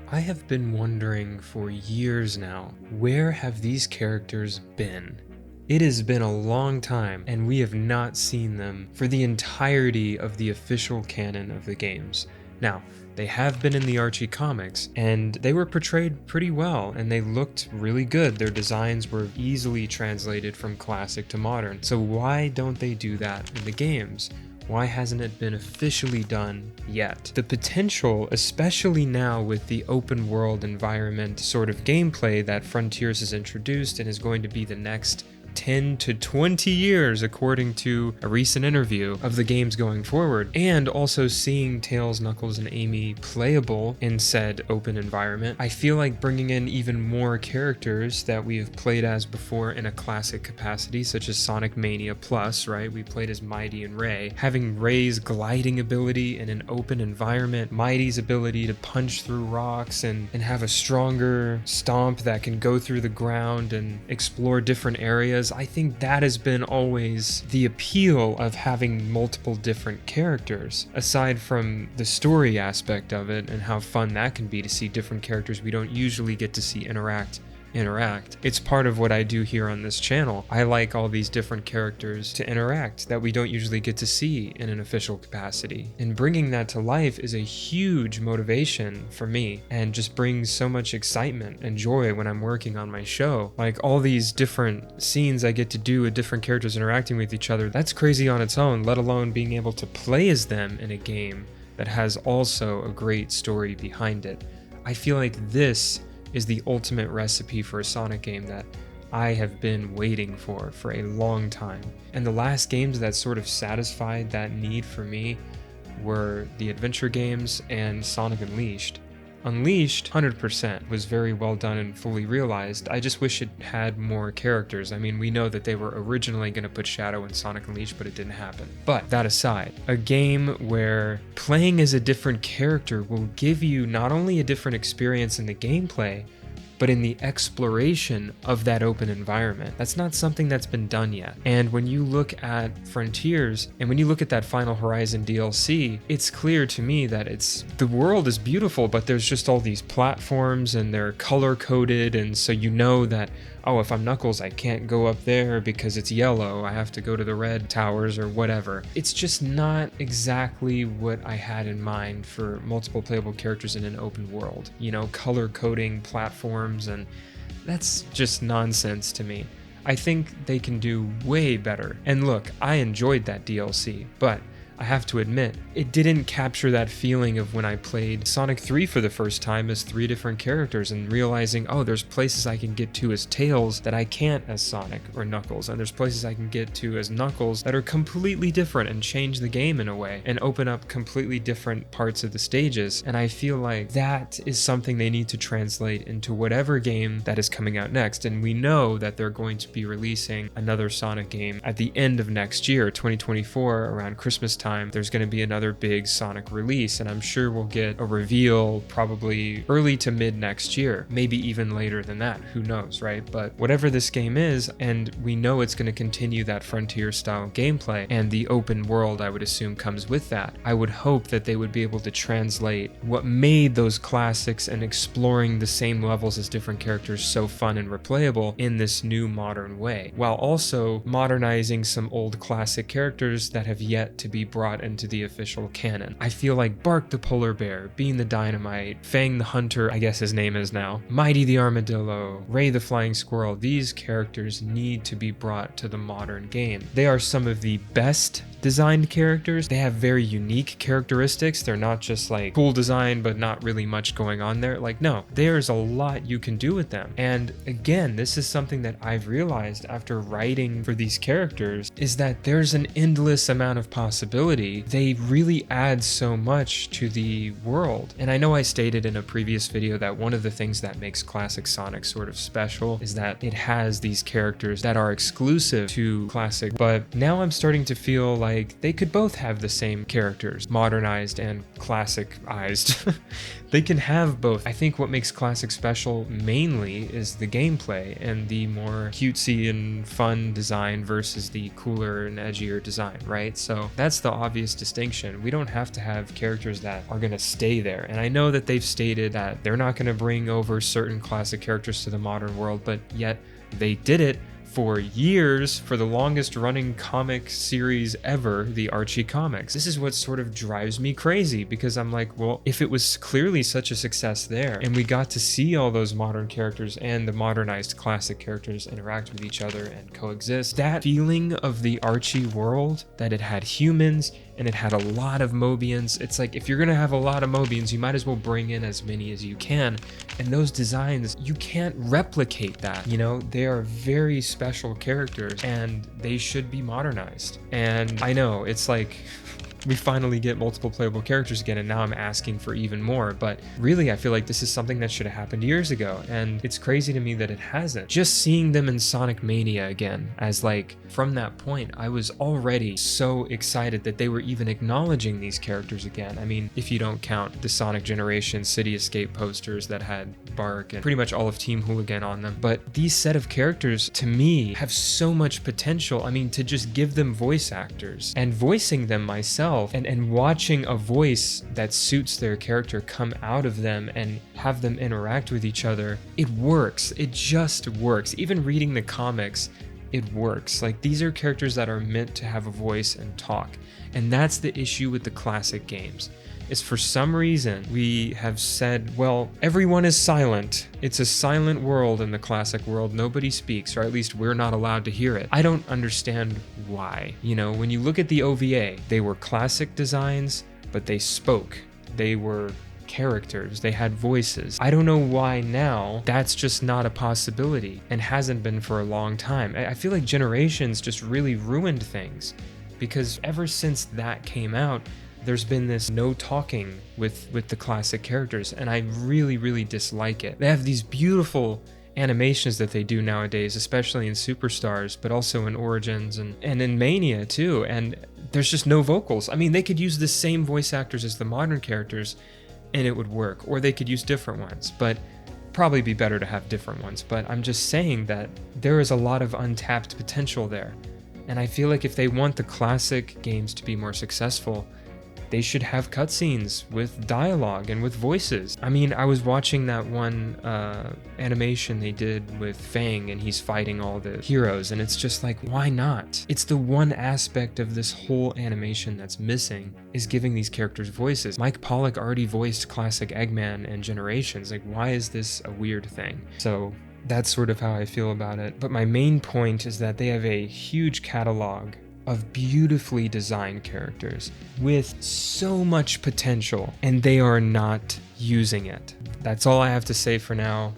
I have been wondering for years now, where have these characters been? It has been a long time, and we have not seen them for the entirety of the official canon of the games. Now, they have been in the Archie comics, and they were portrayed pretty well, and they looked really good. Their designs were easily translated from classic to modern. So why don't they do that in the games? Why hasn't it been officially done yet? The potential, especially now with the open world environment sort of gameplay that Frontiers has introduced and is going to be the next 10 to 20 years, according to a recent interview, of the games going forward, and also seeing Tails, Knuckles, and Amy playable in said open environment, I feel like bringing in even more characters that we have played as before in a classic capacity, such as Sonic Mania Plus, right? We played as Mighty and Ray. Having Ray's gliding ability in an open environment, Mighty's ability to punch through rocks and have a stronger stomp that can go through the ground and explore different areas. I think that has been always the appeal of having multiple different characters, aside from the story aspect of it and how fun that can be to see different characters we don't usually get to see interact. It's part of what I do here on this channel. I like all these different characters to interact that we don't usually get to see in an official capacity. And bringing that to life is a huge motivation for me and just brings so much excitement and joy when I'm working on my show. Like all these different scenes I get to do with different characters interacting with each other, that's crazy on its own, let alone being able to play as them in a game that has also a great story behind it. I feel like this is the ultimate recipe for a Sonic game that I have been waiting for a long time. And the last games that sort of satisfied that need for me were the adventure games and Sonic Unleashed. Unleashed, 100%, was very well done and fully realized. I just wish it had more characters. I mean, we know that they were originally going to put Shadow in Sonic Unleashed, but it didn't happen. But that aside, a game where playing as a different character will give you not only a different experience in the gameplay, but in the exploration of that open environment. That's not something that's been done yet. And when you look at Frontiers, and when you look at that Final Horizon DLC, it's clear to me that the world is beautiful, but there's just all these platforms and they're color-coded, and so you know that, oh, if I'm Knuckles, I can't go up there because it's yellow. I have to go to the red towers or whatever. It's just not exactly what I had in mind for multiple playable characters in an open world. You know, color coding platforms, and that's just nonsense to me. I think they can do way better. And look, I enjoyed that DLC, but I have to admit, it didn't capture that feeling of when I played Sonic 3 for the first time as 3 different characters and realizing, oh, there's places I can get to as Tails that I can't as Sonic or Knuckles, and there's places I can get to as Knuckles that are completely different and change the game in a way and open up completely different parts of the stages. And I feel like that is something they need to translate into whatever game that is coming out next. And we know that they're going to be releasing another Sonic game at the end of next year, 2024, around Christmas time. There's going to be another big Sonic release, and I'm sure we'll get a reveal probably early to mid next year, maybe even later than that, who knows, right? But whatever this game is, and we know it's going to continue that Frontier style gameplay, and the open world I would assume comes with that. I would hope that they would be able to translate what made those classics and exploring the same levels as different characters so fun and replayable in this new modern way, while also modernizing some old classic characters that have yet to be brought into the official canon. I feel like Bark the Polar Bear, Bean the Dynamite, Fang the Hunter, I guess his name is now, Mighty the Armadillo, Ray the Flying Squirrel, these characters need to be brought to the modern game. They are some of the best designed characters. They have very unique characteristics. They're not just like cool design but not really much going on there. Like, no, there's a lot you can do with them. And again, this is something that I've realized after writing for these characters, is that there's an endless amount of possibility. They really add so much to the world. And I know I stated in a previous video that one of the things that makes classic Sonic sort of special is that it has these characters that are exclusive to classic, but now I'm starting to feel like they could both have the same characters, modernized and classicized. They can have both. I think what makes Classic special mainly is the gameplay and the more cutesy and fun design versus the cooler and edgier design, right? So that's the obvious distinction. We don't have to have characters that are going to stay there. And I know that they've stated that they're not going to bring over certain classic characters to the modern world, but yet they did it for years, for the longest running comic series ever, the Archie comics. This is what sort of drives me crazy, because I'm like, well, if it was clearly such a success there and we got to see all those modern characters and the modernized classic characters interact with each other and coexist, that feeling of the Archie world, that it had humans and it had a lot of Mobians, it's like, if you're gonna have a lot of Mobians, you might as well bring in as many as you can. And those designs, you can't replicate that, you know? They are very special characters and they should be modernized. And I know, it's like, we finally get multiple playable characters again, and now I'm asking for even more, but really I feel like this is something that should have happened years ago, and it's crazy to me that it hasn't. Just seeing them in Sonic Mania again, as like, from that point, I was already so excited that they were even acknowledging these characters again. I mean, if you don't count the Sonic Generation City Escape posters that had Bark and pretty much all of Team Hooligan on them, but these set of characters, to me, have so much potential. I mean, to just give them voice actors, and voicing them myself, and watching a voice that suits their character come out of them and have them interact with each other, it works. It just works. Even reading the comics, it works. Like, these are characters that are meant to have a voice and talk, and that's the issue with the classic games. Is for some reason we have said, well, everyone is silent. It's a silent world in the classic world. Nobody speaks, or at least we're not allowed to hear it. I don't understand why. You know, when you look at the OVA, they were classic designs, but they spoke. They were characters. They had voices. I don't know why now that's just not a possibility, and hasn't been for a long time. I feel like Generations just really ruined things, because ever since that came out, there's been this no talking with the classic characters, and I really dislike it. They have these beautiful animations that they do nowadays, especially in Superstars, but also in Origins and in Mania too, and there's just no vocals. I mean, they could use the same voice actors as the modern characters and it would work, or they could use different ones, but probably be better to have different ones. But I'm just saying that there is a lot of untapped potential there, and I feel like if they want the classic games to be more successful, they should have cutscenes with dialogue and with voices. I mean, I was watching that one animation they did with Fang, and he's fighting all the heroes, and it's just like, why not? It's the one aspect of this whole animation that's missing, is giving these characters voices. Mike Pollock already voiced classic Eggman and Generations. Like, why is this a weird thing? So that's sort of how I feel about it. But my main point is that they have a huge catalog of beautifully designed characters with so much potential, and they are not using it. That's all I have to say for now.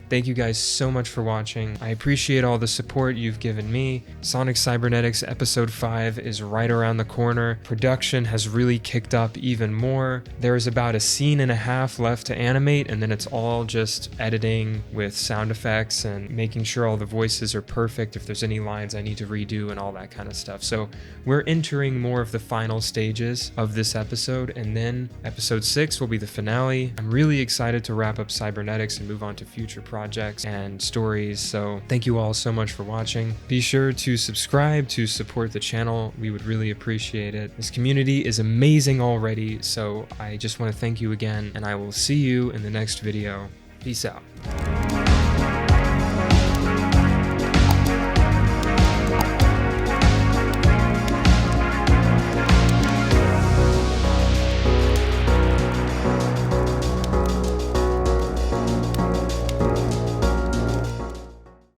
Thank you guys so much for watching. I appreciate all the support you've given me. Sonic Cybernetics Episode 5 is right around the corner. Production has really kicked up even more. There is about a scene and a half left to animate, and then it's all just editing with sound effects and making sure all the voices are perfect, if there's any lines I need to redo and all that kind of stuff. So we're entering more of the final stages of this episode, and then Episode 6 will be the finale. I'm really excited to wrap up Cybernetics and move on to future projects and stories. So thank you all so much for watching. Be sure to subscribe to support the channel. We would really appreciate it. This community is amazing already, so I just want to thank you again, and I will see you in the next video. Peace out.